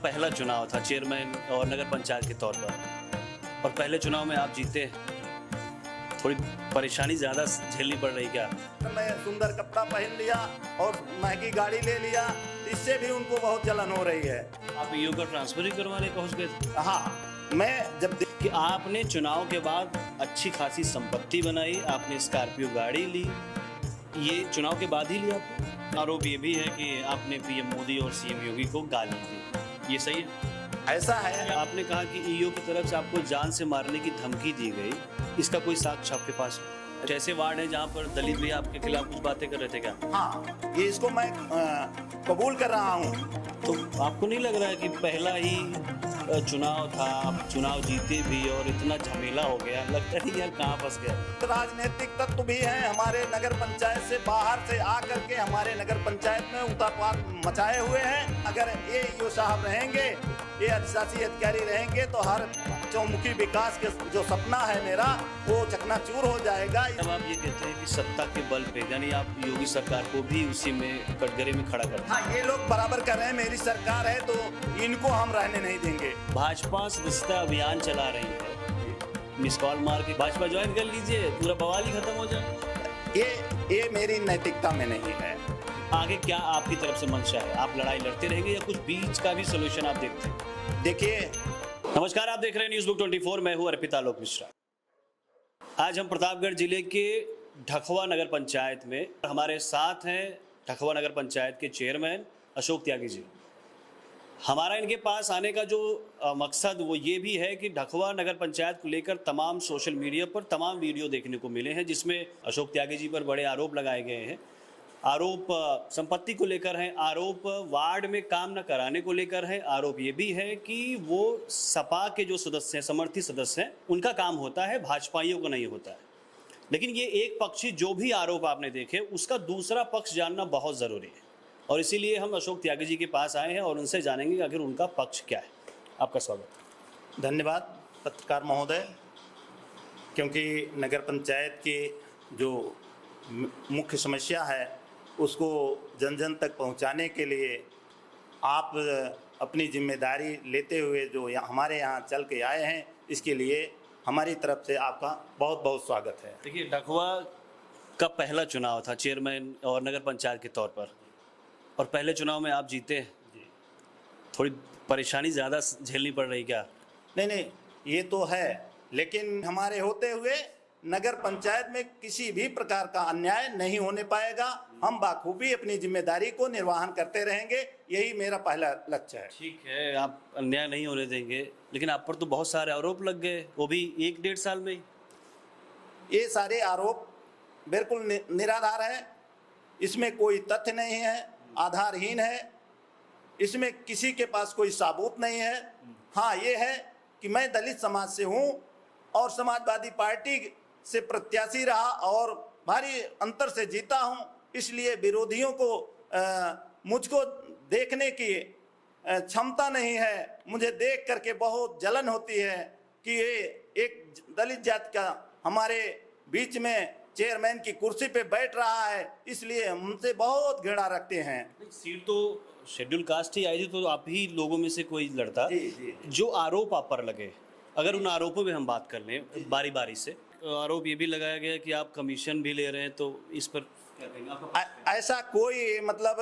पहला चुनाव था चेयरमैन और नगर पंचायत के तौर पर, और पहले चुनाव में आप जीते। थोड़ी परेशानी ज़्यादा झेलनी पड़ रही क्या? मैं सुंदर कपड़ा पहन लिया और महंगी गाड़ी ले लिया, इससे भी उनको बहुत जलन हो रही है। आप ईओ का ट्रांसफर ही करवाने पहुंच गए थे? हाँ, मैं जब कि आपने चुनाव के बाद अच्छी खासी संपत्ति बनाई, आपने स्कॉर्पियो गाड़ी ली, ये चुनाव के बाद ही लिया? आरोप ये भी है कि आपने पीएम मोदी और सीएम योगी को गाली दी, ये सही है? ऐसा है, आपने कहा कि ईओ की तरफ से आपको जान से मारने की धमकी दी गई, इसका कोई साक्ष्य आपके पास? ऐसे वार्ड है जहाँ पर दलित भी आपके खिलाफ कुछ बातें कर रहे थे क्या? हाँ, ये इसको मैं कबूल कर रहा हूँ। तो आपको नहीं लग रहा है कि पहला ही चुनाव था, आप चुनाव जीते भी और इतना झमेला हो गया, लगता नहीं यार कहाँ फंस गया? राजनीतिक तत्व भी हैं हमारे नगर पंचायत से बाहर से आकर के हमारे नगर पंचायत में उतारपात मचाए हुए हैं। अगर ये ईओ साहब रहेंगे, ये अधिशासी अधिकारी रहेंगे तो हर चौमुखी विकास के जो सपना है मेरा वो चकनाचूर हो जाएगा। जब आप ये कहते हैं कि सत्ता के बल पे, यानी आप योगी सरकार को भी उसी में कटघरे में खड़ा करते हैं? हाँ, ये लोग बराबर कर रहे हैं, मेरी सरकार है तो इनको हम रहने नहीं देंगे। भाजपा सदस्यता अभियान चला रही है, मिस कॉल मार के भाजपा ज्वाइन कर लीजिए, पूरा बवाल ही खत्म हो जाए। ये मेरी नैतिकता में नहीं है। आगे क्या आपकी तरफ से मंशा है? आप लड़ाई लड़ते रहेंगे या कुछ बीच का भी सोल्यूशन आप देखते हैं? देखिए, नमस्कार, आप देख रहे हैं न्यूज़ बुक 24, मैं हूं अर्पित आलोक मिश्रा। आज हम प्रतापगढ़ जिले के ढखवा नगर पंचायत में, हमारे साथ हैं ढखवा नगर पंचायत के चेयरमैन अशोक त्यागी जी। हमारा इनके पास आने का जो मकसद वो ये भी है कि ढखवा नगर पंचायत को लेकर तमाम सोशल मीडिया पर तमाम वीडियो देखने को मिले हैं जिसमें अशोक त्यागी जी पर बड़े आरोप लगाए गए हैं। आरोप संपत्ति को लेकर हैं, आरोप वार्ड में काम न कराने को लेकर है, आरोप ये भी है कि वो सपा के जो सदस्य हैं, समर्थित सदस्य हैं, उनका काम होता है, भाजपाइयों को नहीं होता है। लेकिन ये एक पक्षी जो भी आरोप आपने देखे, उसका दूसरा पक्ष जानना बहुत ज़रूरी है, और इसीलिए हम अशोक त्यागी जी के पास आए हैं और उनसे जानेंगे आखिर उनका पक्ष क्या है। आपका स्वागत। धन्यवाद पत्रकार महोदय, क्योंकि नगर पंचायत की जो मुख्य समस्या है उसको जन जन तक पहुंचाने के लिए आप अपनी जिम्मेदारी लेते हुए जो हमारे यहाँ चल के आए हैं, इसके लिए हमारी तरफ से आपका बहुत बहुत स्वागत है। देखिए, ढखवा का पहला चुनाव था चेयरमैन और नगर पंचायत के तौर पर, और पहले चुनाव में आप जीते। थोड़ी परेशानी ज़्यादा झेलनी पड़ रही क्या? नहीं, ये तो है, लेकिन हमारे होते हुए नगर पंचायत में किसी भी प्रकार का अन्याय नहीं होने पाएगा। हम बाखूबी अपनी जिम्मेदारी को निर्वहन करते रहेंगे, यही मेरा पहला लक्ष्य है। ठीक है, आप अन्याय नहीं होने देंगे, लेकिन आप पर तो बहुत सारे आरोप लग गए, वो भी 1-1.5 साल में ही। ये सारे आरोप बिल्कुल निराधार है, इसमें कोई तथ्य नहीं है, आधारहीन है, इसमें किसी के पास कोई सबूत नहीं है। हाँ, ये है कि मैं दलित समाज से हूँ और समाजवादी पार्टी से प्रत्याशी रहा और भारी अंतर से जीता हूँ, इसलिए विरोधियों को मुझको देखने की क्षमता नहीं है। मुझे देख करके बहुत जलन होती है कि ये एक दलित जाति का हमारे बीच में चेयरमैन की कुर्सी पे बैठ रहा है, इसलिए हमसे बहुत घृणा रखते हैं। सीट तो शेड्यूल कास्ट ही आई थी, तो आप ही लोगों में से कोई लड़ता। जी। जो आरोप आप पर लगे, अगर उन आरोपों में हम बात कर लें बारी बारी से, आरोप ये भी लगाया गया कि आप कमीशन भी ले रहे हैं, तो इस पर क्या कहेंगे? आपका ऐसा कोई मतलब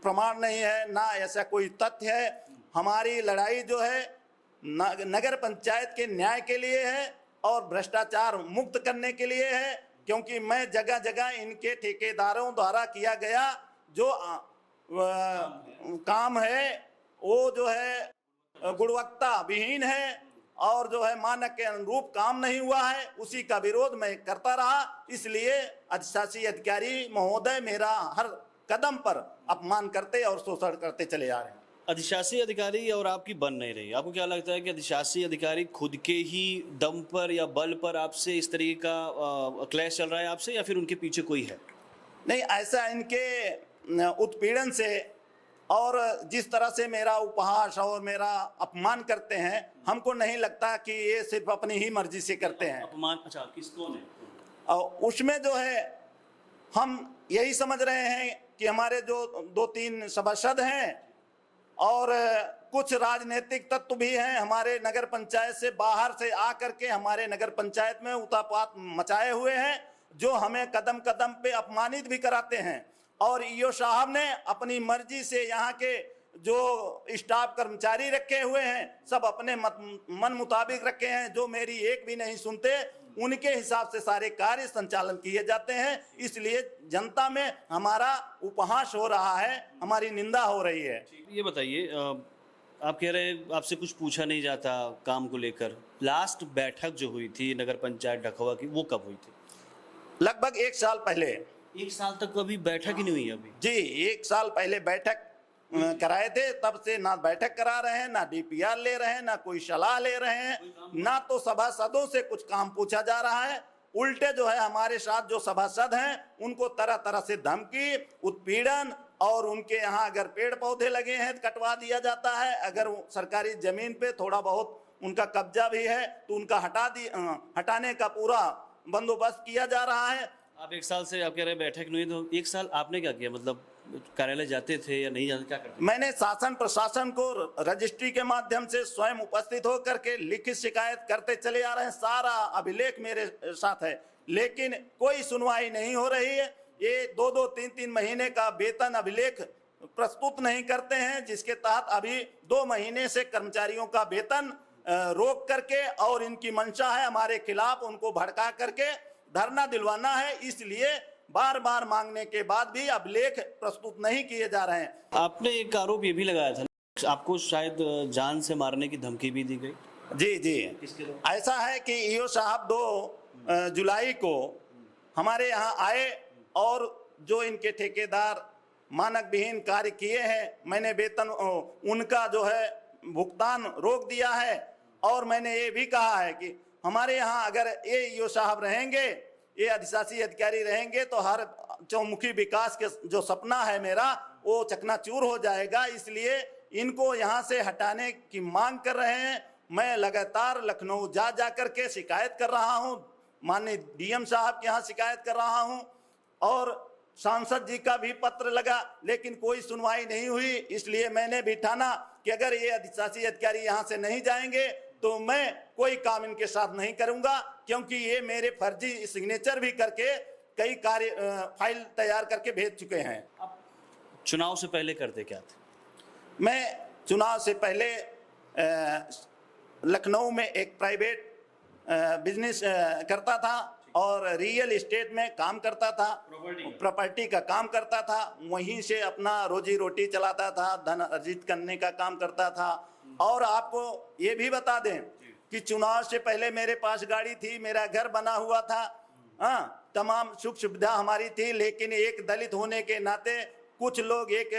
प्रमाण नहीं है, ना ऐसा कोई तथ्य है। हमारी लड़ाई जो है नगर पंचायत के न्याय के लिए है और भ्रष्टाचार मुक्त करने के लिए है, क्योंकि मैं जगह जगह इनके ठेकेदारों द्वारा किया गया जो काम है वो जो है गुणवत्ता विहीन है और जो है मानक के अनुरूप काम नहीं हुआ है, उसी का विरोध मैं करता रहा। इसलिए अधिशासी अधिकारी महोदय मेरा हर कदम पर अपमान करते और शोषण करते चले आ रहे हैं। अधिशासी अधिकारी और आपकी बन नहीं रही, आपको क्या लगता है कि अधिशासी अधिकारी खुद के ही दम पर या बल पर आपसे इस तरीके का क्लैश चल रहा है आपसे, या फिर उनके पीछे कोई है? नहीं, ऐसा इनके उत्पीड़न से और जिस तरह से मेरा उपहास और मेरा अपमान करते हैं, हमको नहीं लगता कि ये सिर्फ अपनी ही मर्जी से करते हैं। अपमान? अच्छा, किसको ने? और उसमें जो है हम यही समझ रहे हैं कि हमारे जो 2-3 सभासद हैं और कुछ राजनीतिक तत्व भी हैं हमारे नगर पंचायत से बाहर से आकर के हमारे नगर पंचायत में उतापात मचाए हुए हैं, जो हमें कदम कदम पे अपमानित भी कराते हैं। और ईओ साहब ने अपनी मर्जी से यहाँ के जो स्टाफ कर्मचारी रखे हुए हैं सब अपने मन मुताबिक रखे हैं, जो मेरी एक भी नहीं सुनते, उनके हिसाब से सारे कार्य संचालन किए जाते हैं। इसलिए जनता में हमारा उपहास हो रहा है, हमारी निंदा हो रही है। ये बताइए, आप कह रहे हैं आपसे कुछ पूछा नहीं जाता काम को लेकर। लास्ट बैठक जो हुई थी नगर पंचायत ढखवा की, वो कब हुई थी? लगभग 1 साल पहले। 1 साल तक कभी बैठक ही नहीं हुई अभी? जी, 1 साल पहले बैठक कराए थे, तब से ना बैठक करा रहे हैं, ना डीपीआर ले रहे हैं, ना कोई सलाह ले रहे हैं, ना तो सभासदों से कुछ काम पूछा जा रहा है। उल्टे जो है हमारे साथ जो सभासद हैं उनको तरह तरह से धमकी, उत्पीड़न, और उनके यहाँ अगर पेड़ पौधे लगे हैं तो कटवा दिया जाता है, अगर सरकारी जमीन पे थोड़ा बहुत उनका कब्जा भी है तो उनका हटाने का पूरा बंदोबस्त किया जा रहा है। आप 1 साल से आप कह रहे हैं बैठक नहीं, तो 1 साल आपने क्या किया? मतलब कार्यालय जाते थे या नहीं जाते, क्या करते? मैंने शासन प्रशासन को रजिस्ट्री के माध्यम से स्वयं उपस्थित होकर के लिखित शिकायत करते चले आ रहे हैं, सारा अभिलेख मेरे साथ है, लेकिन कोई सुनवाई नहीं हो रही है। ये 2-2, 3-3 महीने का वेतन अभिलेख प्रस्तुत नहीं करते हैं, जिसके तहत अभी 2 महीने से कर्मचारियों का वेतन रोक करके, और इनकी मंशा है हमारे खिलाफ उनको भड़का करके धरना दिलवाना है। इसलिए बार बार मांगने के बाद भी अभिलेख प्रस्तुत नहीं किए जा रहे हैं। आपने एक आरोप ये भी लगाया था, आपको शायद जान से मारने की धमकी भी दी गई? जी जी, किसके द्वारा? ऐसा है कि ईओ साहब 2 जुलाई को हमारे यहाँ आए और जो इनके ठेकेदार मानक विहीन कार्य किए हैं, मैंने वेतन उनका जो है भुगतान रोक दिया है। और मैंने ये भी कहा है कि हमारे यहाँ अगर ये ईओ साहब रहेंगे, ये अधिशासी अधिकारी रहेंगे, तो हर चौमुखी विकास के जो सपना है मेरा वो चकनाचूर हो जाएगा। इसलिए इनको यहाँ से हटाने की मांग कर रहे हैं। मैं लगातार लखनऊ जा करके शिकायत कर रहा हूँ, माननीय डीएम साहब के यहाँ शिकायत कर रहा हूँ, और सांसद जी का भी पत्र लगा, लेकिन कोई सुनवाई नहीं हुई। इसलिए मैंने भी ठाना कि अगर ये अधिशासी अधिकारी यहाँ से नहीं जाएंगे तो मैं कोई काम इनके साथ नहीं करूंगा, क्योंकि ये मेरे फर्जी सिग्नेचर भी करके कई कार्य फाइल तैयार करके भेज चुके हैं। चुनाव से पहले करते क्या थे? मैं चुनाव से पहले लखनऊ में एक प्राइवेट बिजनेस करता था और रियल एस्टेट में काम करता था, प्रॉपर्टी का काम करता था, वहीं से अपना रोजी रोटी चलाता था, धन अर्जित करने का काम करता था। और आपको ये भी बता दें कि चुनाव से पहले मेरे पास गाड़ी थी, मेरा घर बना हुआ था, हाँ, तमाम सुख सुविधा हमारी थी। लेकिन एक दलित होने के नाते कुछ लोग, एक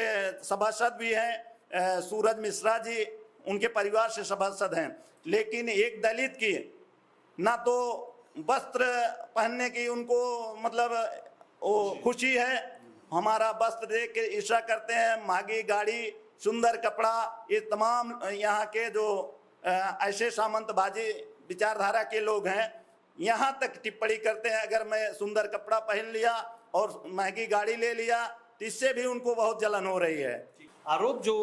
सभासद भी हैं सूरज मिश्रा जी, उनके परिवार से सभासद हैं, लेकिन एक दलित की ना तो वस्त्र पहनने की उनको मतलब वो खुशी है, हमारा वस्त्र देख के ईर्ष्या करते हैं, महंगी गाड़ी, सुंदर कपड़ा, ये तमाम यहाँ के जो ऐसे सामंतबाजी विचारधारा के लोग हैं यहाँ तक टिप्पणी करते हैं। अगर मैं सुंदर कपड़ा पहन लिया और महंगी गाड़ी ले लिया तो इससे भी उनको बहुत जलन हो रही है। आरोप जो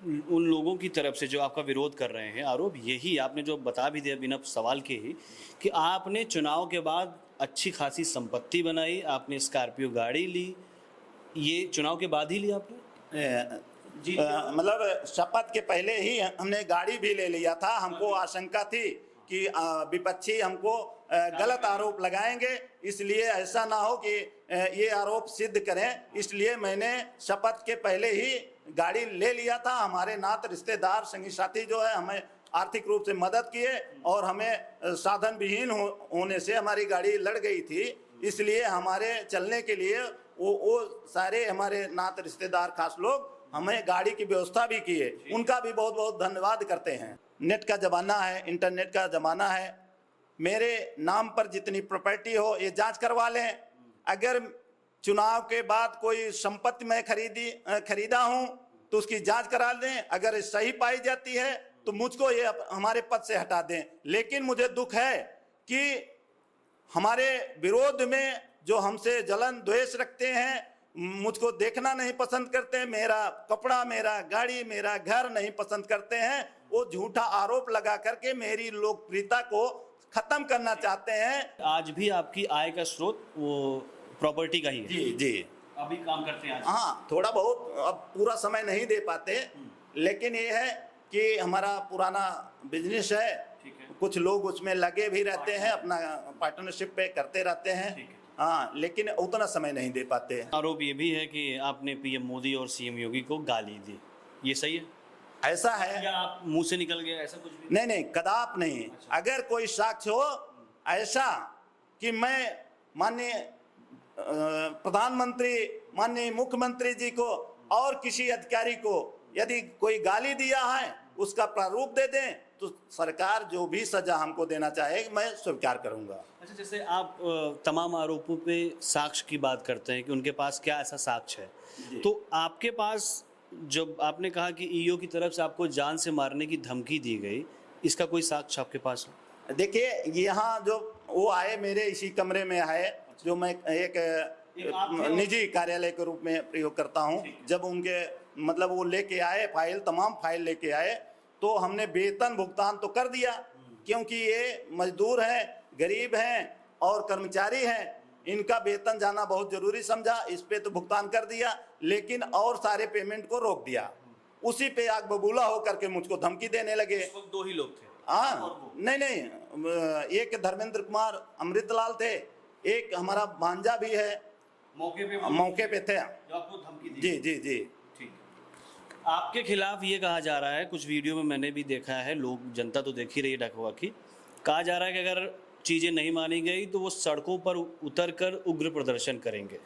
उन लोगों की तरफ से जो आपका विरोध कर रहे हैं, आरोप यही आपने जो बता भी दिया बिना सवाल के ही, कि आपने चुनाव के बाद अच्छी खासी संपत्ति बनाई, आपने स्कॉर्पियो गाड़ी ली, ये चुनाव के बाद ही लिया आपने? जी, मतलब शपथ के पहले ही हमने गाड़ी भी ले लिया था। हमको आशंका थी कि विपक्षी हमको गलत आरोप लगाएंगे, इसलिए ऐसा ना हो कि ये आरोप सिद्ध करें, इसलिए मैंने शपथ के पहले ही गाड़ी ले लिया था। हमारे नात रिश्तेदार संगी साथी जो है हमें आर्थिक रूप से मदद किए और हमें साधन विहीन होने से हमारी गाड़ी लड़ गई थी, इसलिए हमारे चलने के लिए वो सारे हमारे नात रिश्तेदार खास लोग हमें गाड़ी की व्यवस्था भी की है, उनका भी बहुत बहुत धन्यवाद करते हैं। नेट का ज़माना है, इंटरनेट का ज़माना है, मेरे नाम पर जितनी प्रॉपर्टी हो ये जांच करवा लें। अगर चुनाव के बाद कोई संपत्ति मैं खरीदा हूं तो उसकी जांच करा दें, अगर सही पाई जाती है तो मुझको ये हमारे पद से हटा दें। लेकिन मुझे दुख है कि हमारे विरोध में जो हमसे जलन द्वेष रखते हैं मुझको देखना नहीं पसंद करते, मेरा कपड़ा, मेरा गाड़ी, मेरा घर नहीं पसंद करते हैं। वो झूठा आरोप लगा करके मेरी लोकप्रियता को खत्म करना चाहते हैं। आज भी आपकी आय का स्रोत वो प्रॉपर्टी का ही है? जी जी, अभी काम करते हैं आज? हाँ, थोड़ा बहुत, अब पूरा समय नहीं दे पाते, लेकिन ये है कि हमारा पुराना बिजनेस है, ठीक है। कुछ लोग उसमें लगे भी रहते हैं, अपना पार्टनरशिप पे करते रहते हैं। ठीक है। हाँ, लेकिन उतना समय नहीं दे पाते। आरोप ये भी है कि आपने पीएम मोदी और सीएम योगी को गाली दी, ये सही है? ऐसा है? या आप मुंह से निकल गया, ऐसा कुछ भी? नहीं नहीं, कदाप नहीं। अगर कोई साक्ष्य हो ऐसा कि मैं माननीय प्रधानमंत्री, माननीय मुख्यमंत्री जी को और किसी अधिकारी को यदि कोई गाली दिया है, उसका प्रारूप दे दें, तो सरकार जो भी सजा हमको देना चाहे मैं स्वीकार करूंगा। अच्छा, जैसे आप तमाम आरोपों पे साक्ष्य की बात करते हैं कि उनके पास क्या ऐसा साक्ष्य है, तो आपके पास जब आपने कहा कि ईओ की तरफ से आपको जान से मारने की धमकी दी गई, इसका कोई साक्ष्य आपके पास है? देखिए, यहाँ जो वो आए, मेरे इसी कमरे में आए, जो मैं एक निजी कार्यालय के रूप में प्रयोग करता हूँ। जब उनके मतलब वो लेके आए फाइल, तमाम फाइल लेके आए, तो हमने वेतन भुगतान तो कर दिया, क्योंकि ये मजदूर हैं, गरीब हैं और कर्मचारी हैं, इनका वेतन जाना बहुत जरूरी समझा, इस पे तो भुगतान कर दिया, लेकिन और सारे पेमेंट को रोक दिया। उसी पे आग बबूला होकर के मुझको धमकी देने लगे। दो ही लोग थे? हाँ, नहीं, एक धर्मेंद्र कुमार अमृतलाल थे, एक हमारा भांजा भी है, मौके पे थे, जो आपको धमकी दी? जी जी जी। ठीक। आपके खिलाफ ये कहा जा रहा है, कुछ वीडियो में मैंने भी देखा है, लोग, जनता तो देख ही रही है ढकवा की, कहा जा रहा है कि अगर चीज़ें नहीं मानी गई तो वो सड़कों पर उतरकर उग्र प्रदर्शन करेंगे।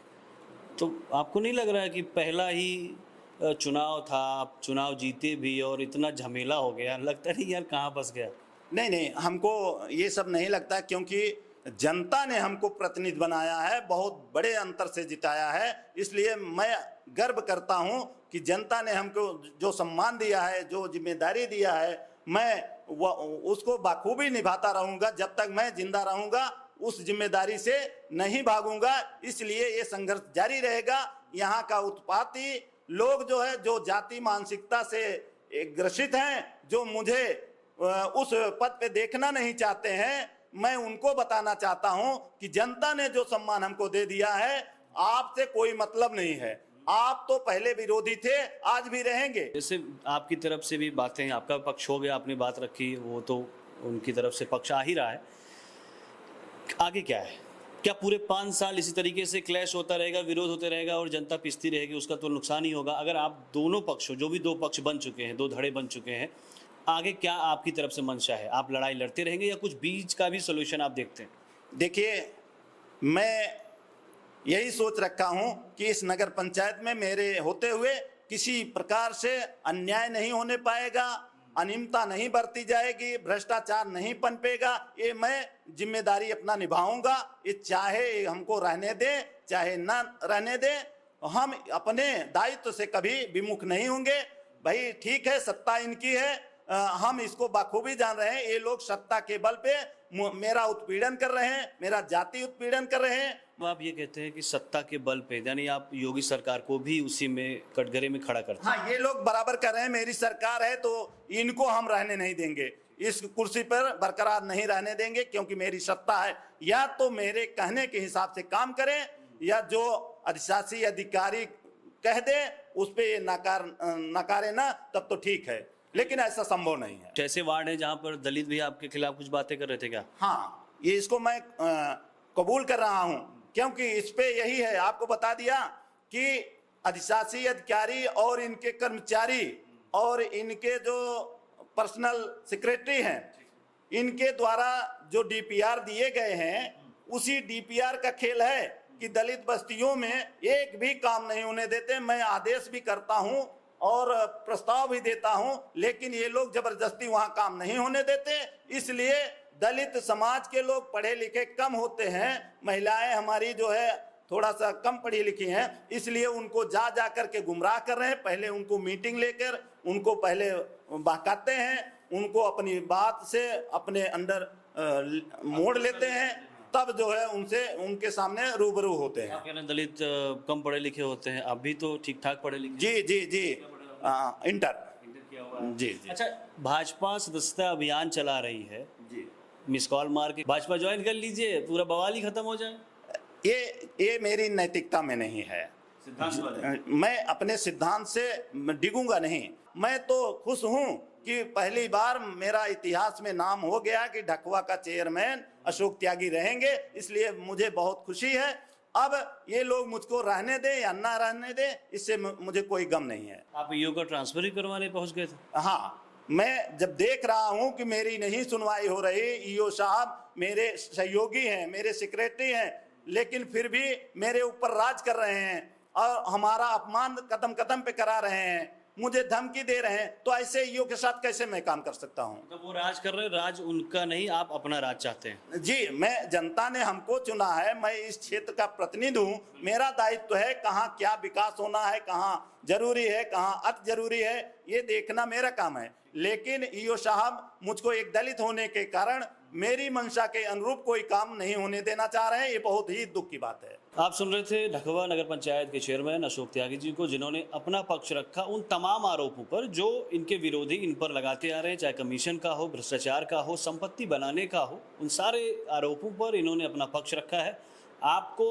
तो आपको नहीं लग रहा है कि पहला ही चुनाव था, आप चुनाव जीते भी और इतना झमेला हो गया, लगता नहीं यार कहाँ फंस गया? नहीं नहीं, हमको ये सब नहीं लगता, क्योंकि जनता ने हमको प्रतिनिधि बनाया है, बहुत बड़े अंतर से जिताया है, इसलिए मैं गर्व करता हूं कि जनता ने हमको जो सम्मान दिया है, जो जिम्मेदारी दिया है, मैं उसको बाखूबी निभाता रहूंगा। जब तक मैं जिंदा रहूंगा उस जिम्मेदारी से नहीं भागूंगा, इसलिए ये संघर्ष जारी रहेगा। यहाँ का उत्पाती लोग जो है, जो जाति मानसिकता से ग्रसित हैं, जो मुझे उस पद पे देखना नहीं चाहते हैं, मैं उनको बताना चाहता हूं कि जनता ने जो सम्मान हमको दे दिया है, आपसे कोई मतलब नहीं है। आप तो पहले विरोधी थे, आज भी रहेंगे। जैसे आपकी तरफ से भी बातें, आपका पक्ष हो गया, आपने बात रखी, वो तो उनकी तरफ से पक्ष आ ही रहा है, आगे क्या है? क्या पूरे 5 साल इसी तरीके से क्लैश होता रहेगा, विरोध होते रहेगा और जनता पिसती रहेगी? उसका तो नुकसान ही होगा। अगर आप दोनों पक्षों, जो भी दो पक्ष बन चुके हैं, दो धड़े बन चुके हैं, आगे क्या आपकी तरफ से मंशा है? आप लड़ाई लड़ते रहेंगे या कुछ बीच का भी सोल्यूशन आप देखते हैं? देखिए, मैं यही सोच रखा हूं कि इस नगर पंचायत में मेरे होते हुए किसी प्रकार से अन्याय नहीं होने पाएगा, अनियमितता नहीं बरती जाएगी, भ्रष्टाचार नहीं पनपेगा। ये मैं जिम्मेदारी अपना निभाऊंगा। ये चाहे हमको रहने दे, चाहे ना रहने दे, हम अपने दायित्व से कभी विमुख नहीं होंगे। भाई ठीक है, सत्ता इनकी है, हम इसको बाखूबी जान रहे हैं। ये लोग सत्ता के बल पे मेरा उत्पीड़न कर रहे हैं, मेरा जाति उत्पीड़न कर रहे हैं। आप ये कहते हैं कि सत्ता के बल पे, यानी आप योगी सरकार को भी उसी में कटघरे में खड़ा करते हैं? हाँ, ये लोग बराबर कर रहे हैं। मेरी सरकार है तो इनको हम रहने नहीं देंगे, इस कुर्सी पर बरकरार नहीं रहने देंगे, क्योंकि मेरी सत्ता है। या तो मेरे कहने के हिसाब से काम करें, या जो अधिशासी अधिकारी कह दे उस पे नकारे ना, तब तो ठीक है, लेकिन ऐसा संभव नहीं है। ऐसे वार्ड है जहाँ पर दलित भी आपके खिलाफ कुछ बातें कर रहे थे क्या? हाँ, ये इसको मैं कबूल कर रहा हूं, क्योंकि इस पे यही है, आपको बता दिया कि अधिशासी अधिकारी और इनके कर्मचारी और इनके जो पर्सनल सेक्रेटरी हैं, इनके द्वारा जो डीपीआर दिए गए हैं, उसी डीपीआर का खेल है कि दलित बस्तियों में एक भी काम नहीं होने देते। मैं आदेश भी करता हूं और प्रस्ताव भी देता हूं, लेकिन ये लोग जबरदस्ती वहां काम नहीं होने देते। इसलिए दलित समाज के लोग पढ़े लिखे कम होते हैं, महिलाएं हमारी जो है थोड़ा सा कम पढ़ी लिखी हैं, इसलिए उनको जा करके गुमराह कर रहे हैं। पहले उनको मीटिंग लेकर उनको पहले बहकाते हैं, उनको अपनी बात से अपने अंदर मोड़ लेते हैं, तब जो है उनसे उनके सामने रूबरू होते हैं। आप कह रहे हैं दलित कम पढ़े लिखे होते हैं, आप भी तो ठीक ठाक पढ़े लिखे जी जी जी, इंटर। किया हुआ है। जी जी अच्छा, भाजपा सदस्यता अभियान चला रही है, जी। मिस कॉल मार के भाजपा ज्वाइन कर लीजिए, पूरा बवाल ही खत्म हो जाए। ये मेरी नैतिकता में नहीं है। सिद्धांत वाले। मैं अपने सिद्धांत से डिगूंगा नहीं। मैं तो खुश हूं कि पहली बार मेरा इतिहास में नाम हो गया कि ढकवा का चेयरमैन अशोक त्यागी रहेंगे, इसलिए मुझे बहुत खुशी है। अब ये लोग मुझको रहने दें या ना रहने दें, इससे मुझे कोई गम नहीं है। आप ईओ का ट्रांसफर ही करवाने पहुंच गए थे? हाँ, मैं जब देख रहा हूं कि मेरी नहीं सुनवाई हो रही, ईओ साहब मेरे सहयोगी हैं, मेरे सेक्रेटरी हैं, लेकिन फिर भी मेरे ऊपर राज कर रहे हैं और हमारा अपमान कदम कदम पे करा रहे हैं, मुझे धमकी दे रहे हैं, तो ऐसे ईओ के साथ कैसे मैं काम कर सकता हूं? तो वो राज कर रहे हैं, राज उनका नहीं, आप अपना राज चाहते हैं? जी, मैं, जनता ने हमको चुना है, मैं इस क्षेत्र का प्रतिनिधि हूँ, मेरा दायित्व है कहाँ क्या विकास होना है, कहाँ जरूरी है, कहाँ अति जरूरी है, ये देखना मेरा काम है। लेकिन ईओ साहब मुझको एक दलित होने के कारण मेरी मंशा के अनुरूप कोई काम नहीं होने देना चाह रहे हैं, ये बहुत ही दुख की बात है। आप सुन रहे थे ढकवा नगर पंचायत के चेयरमैन अशोक त्यागी जी को, जिन्होंने अपना पक्ष रखा उन तमाम आरोपों पर जो इनके विरोधी इन पर लगाते आ रहे हैं, चाहे कमीशन का हो, भ्रष्टाचार का हो, संपत्ति बनाने का हो, उन सारे आरोपों पर इन्होंने अपना पक्ष रखा है। आपको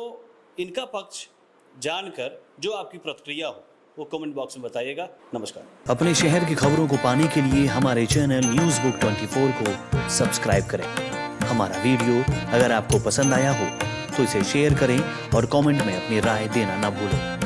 इनका पक्ष जानकर जो आपकी प्रतिक्रिया हो वो कमेंट बॉक्स में बताइएगा। नमस्कार। अपने शहर की खबरों को पाने के लिए हमारे चैनल न्यूज़ बुक 24 को सब्सक्राइब करें। हमारा वीडियो अगर आपको पसंद आया हो तो इसे शेयर करें और कमेंट में अपनी राय देना न भूलें।